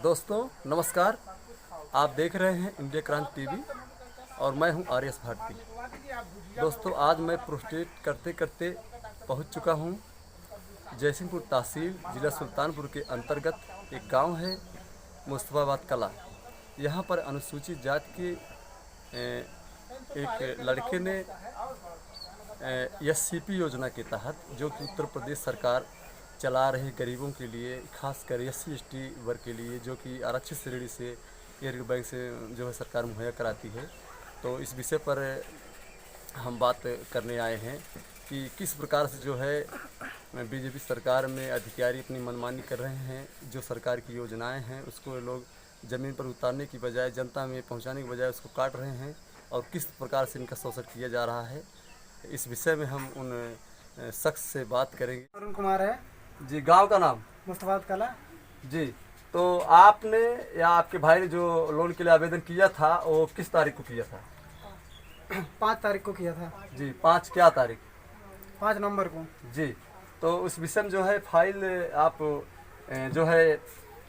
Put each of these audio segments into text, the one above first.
दोस्तों नमस्कार। आप देख रहे हैं इंडिया क्रांति टीवी और मैं हूं आर एस भारती। दोस्तों आज मैं प्रोस्टेट करते करते पहुंच चुका हूं जयसिंहपुर तहसील ज़िला सुल्तानपुर के अंतर्गत एक गांव है मुस्तफाबाद कला। यहां पर अनुसूचित जाति के एक लड़के ने एससीपी योजना के तहत जो कि उत्तर प्रदेश सरकार चला रही गरीबों के लिए, खासकर एससी एसटी वर्ग के लिए जो कि आरक्षित श्रेणी से एयर बैंक से जो है सरकार मुहैया कराती है, तो इस विषय पर हम बात करने आए हैं कि किस प्रकार से जो है बीजेपी सरकार में अधिकारी अपनी मनमानी कर रहे हैं। जो सरकार की योजनाएं हैं उसको लोग ज़मीन पर उतारने की बजाय, जनता में पहुंचाने की बजाय उसको काट रहे हैं और किस प्रकार से इनका शोषण किया जा रहा है। इस विषय में हम उन शख्स से बात करेंगे। अरुण कुमार है जी। गांव का नाम? मुस्तफाबाद कला जी। तो आपने या आपके भाई ने जो लोन के लिए आवेदन किया था वो किस तारीख को किया था? 5 तारीख को किया था जी। 5 क्या तारीख? 5 नवंबर को। जी। तो उस विषय में जो है फाइल आप जो है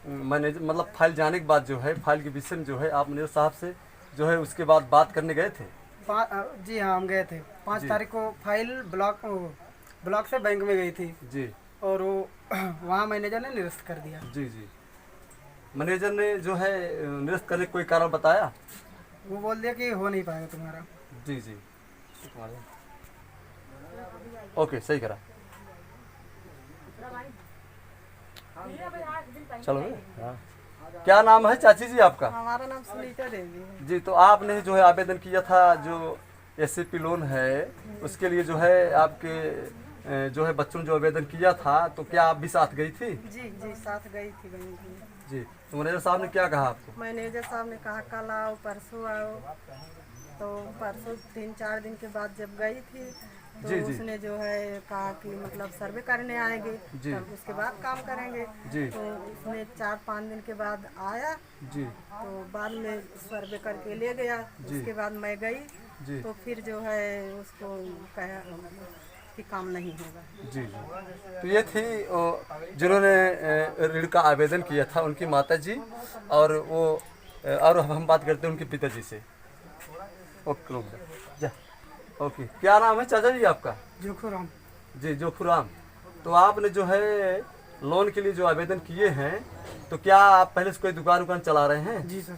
मैनेज मतलब फाइल जाने के बाद जो है फाइल के विषय में जो है आप मैनेजर साहब से जो है उसके बाद बात करने गए थे? जी हाँ, हम गए थे 5 तारीख को। फाइल ब्लॉक से बैंक में गई थी जी। और वो वहाँ मैनेजर ने निरस्त कर दिया। जी जी। मैनेजर ने जो है निरस्त करने का कोई कारण बताया? वो बोल दिया कि हो नहीं पाएगा तुम्हारा। जी जी। ओके, सही करा। चलो। हाँ। क्या नाम है चाची जी आपका? हमारा नाम सुनीता देवी है। जी। तो आपने जो है आवेदन किया था जो एससीपी लोन है उसके लिए जो है आपके जो है बच्चों ने जो आवेदन किया था, तो क्या आप भी साथ गई थी? जी जी, साथ गई थी बहन की। जी। तो मैनेजर साहब ने क्या कहा आपको? मैनेजर साहब ने कहा कल आओ, परसों आओ। तो परसों 3-4 दिन के बाद जब गई थी तो जी जी। उसने जो है कहा कि मतलब सर्वे करने आएंगे, जी। तब उसके बाद काम करेंगे। जी। तो उसने 4-5 दिन के बाद आया जी। तो बाद में सर्वे करके ले गया। जी। उसके बाद मैं गई जी। तो फिर जो है उसको कहा कि काम नहीं होगा। जी जी। तो ये थी जिन्होंने ऋण का आवेदन किया था, उनकी माता जी। और वो और हम बात करते हैं उनके पिताजी से। ओके रुक जा। ओके। क्या नाम है चाचा जी आपका? जोखुराम। जी, जोखुराम। तो आपने जो है लोन के लिए जो आवेदन किए हैं, तो क्या आप पहले से कोई दुकान चला रहे हैं? जी सर।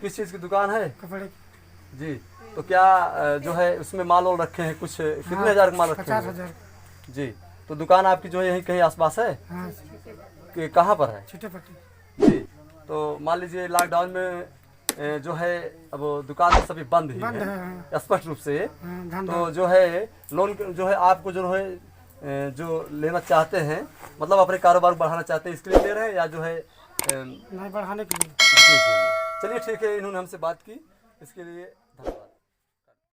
किस चीज़ की दुकान है? कपड़े की। जी। तो क्या जो है उसमें माल वाल रखे हैं कुछ? कितने हजार का माल रखे हैं? 50,000। जी। तो दुकान आपकी जो है यहीं कहीं आसपास है? हाँ, कि कहाँ पर है? छिटेपट्टी। जी। तो मान लीजिए लॉकडाउन में जो है अब दुकान सभी बंद ही बंद है है। स्पष्ट रूप से। हाँ, तो जो है लोन जो है आपको जो है जो लेना चाहते हैं, मतलब अपने कारोबार बढ़ाना चाहते हैं, इसके लिए ले रहे हैं या जो है नहीं बढ़ाने के लिए। जी जी। चलिए ठीक है, इन्होंने हमसे बात की इसके लिए।